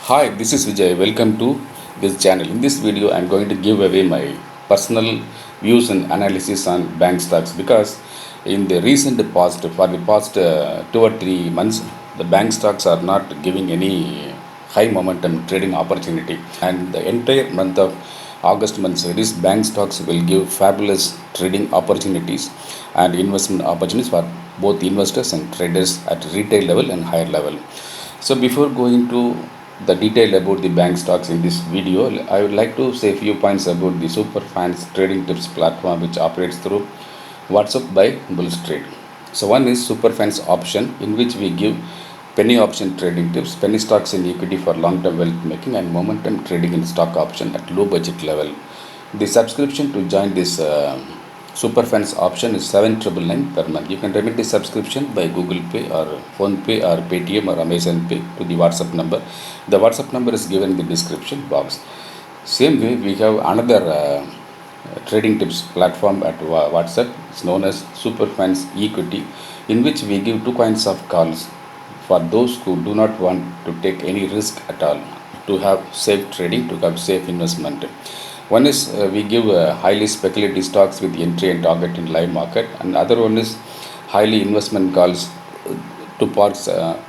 Hi, this is Vijay. Welcome to this channel. In this video, I'm going to give away my personal views and analysis on bank stocks because in the recent past, for the past 2 or 3 months, the bank stocks are not giving any high momentum trading opportunity. And the entire month of August month series, bank stocks will give fabulous trading opportunities and investment opportunities for both investors and traders at retail level and higher level. So before going to the detail about the bank stocks in this video, I would like to say a few points about the Superfans Trading Tips platform which operates through WhatsApp by Bullstreet. So one is Superfans option in which we give penny option trading tips, penny stocks in equity for long-term wealth making and momentum trading in stock option at low budget level. The subscription to join this Superfans option is 7,999 per month. You can remit the subscription by Google Pay or Phone Pay or Paytm or Amazon Pay to the WhatsApp number. The WhatsApp number is given in the description box. Same way, we have another trading tips platform at WhatsApp. It's known as Superfans Equity, in which we give two kinds of calls for those who do not want to take any risk at all, to have safe trading, to have safe investment. One is we give highly speculative stocks with entry and target in live market, and other one is highly investment calls to park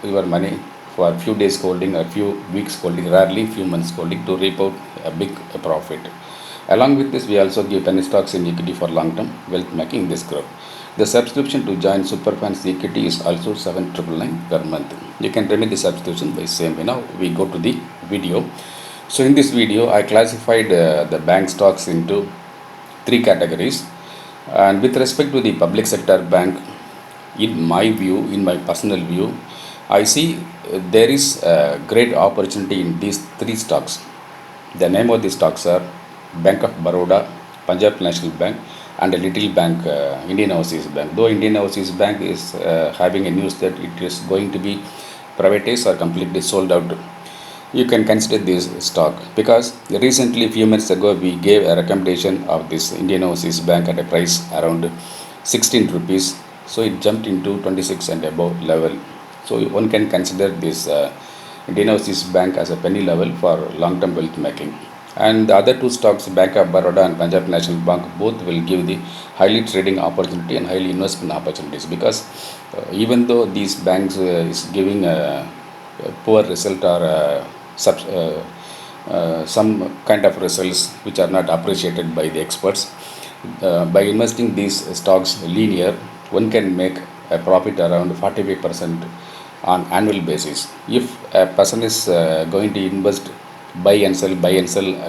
your money for a few days holding, a few weeks holding, rarely few months holding to reap out a big profit. Along with this, we also give penny stocks in equity for long-term wealth making in this group. The subscription to join Superfans Equity is also 7,999 per month. You can remit the subscription by same way. Now we go to the video. So in this video, I classified the bank stocks into three categories. And with respect to the public sector bank, in my view, in my personal view, I see there is a great opportunity in these three stocks. The name of the stocks are Bank of Baroda, Punjab National Bank, and a little bank, Indian Overseas Bank. Though Indian Overseas Bank is having a news that it is going to be privatized or completely sold out, you can consider this stock because recently, few months ago, we gave a recommendation of this Indian Overseas Bank at a price around 16 rupees. So it jumped into 26 and above level. So one can consider this Indian Overseas Bank as a penny level for long-term wealth making. And the other two stocks, Bank of Baroda and Punjab National Bank, both will give the highly trading opportunity and highly investment opportunities because even though these banks is giving a poor result or some kind of results which are not appreciated by the experts, by investing these stocks linear, one can make a profit around 45% on annual basis. If a person is going to invest buy and sell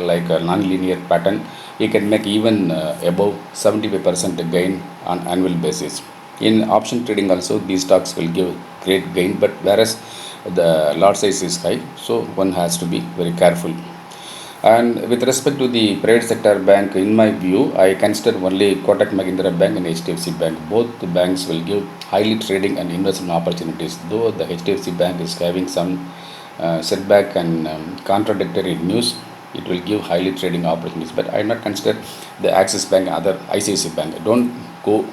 like a non-linear pattern, he can make even above 75% gain on annual basis. In option trading also, these stocks will give great gain, but whereas the lot size is high, so one has to be very careful. And with respect to the private sector bank, in my view, I consider only Kotak Mahindra Bank and HDFC Bank. Both the banks will give highly trading and investment opportunities. Though the HDFC Bank is having some setback and contradictory news, it will give highly trading opportunities. But I not consider the Axis Bank and other ICICI Bank. Don't go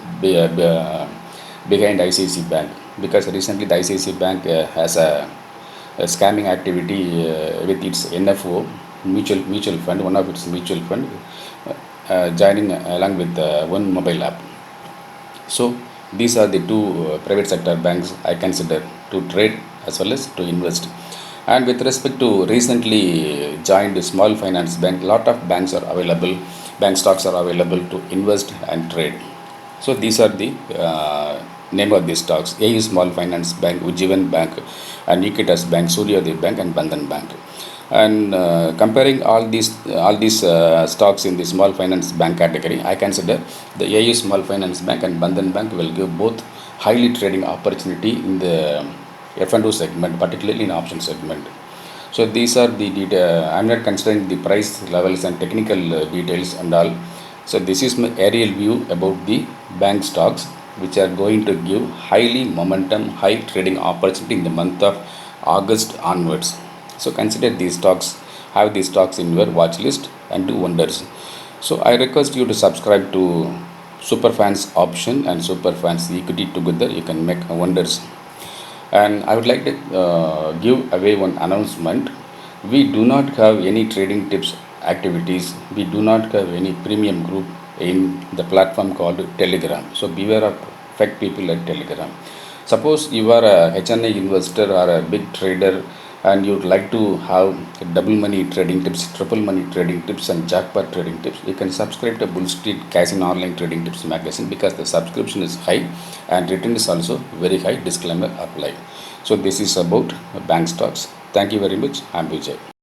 behind ICICI Bank because recently the ICICI Bank has a scamming activity with its NFO mutual fund, one of its mutual fund, joining along with one mobile app. So these are the two private sector banks I consider to trade as well as to invest. And with respect to recently joined small finance bank, lot of banks are available, bank stocks are available to invest and trade. So these are the name of these stocks: AU Small Finance Bank, Ujjivan Bank, and Equitas Bank, Suryodaya Bank, and Bandhan Bank. And comparing all these stocks in the small finance bank category, I consider the AU Small Finance Bank and Bandhan Bank will give both highly trading opportunity in the F&O segment, particularly in option segment. So these are the detail. I'm not considering the price levels and technical details and all. So this is my aerial view about the bank stocks which are going to give highly momentum, high trading opportunity in the month of August onwards. So consider these stocks, have these stocks in your watch list and do wonders. So I request you to subscribe to Superfans option and Superfans equity together. You can make wonders. And I would like to give away one announcement. We do not have any trading tips activities. We do not have any premium group in the platform called Telegram. So beware of fake people at Telegram. Suppose you are a HNI investor or a big trader and you'd like to have double money trading tips, triple money trading tips, and jackpot trading tips, you can subscribe to Bull Street Casino Online Trading Tips magazine, because the subscription is high and return is also very high. Disclaimer apply. So this is about bank stocks. Thank you very much. I'm Vijay.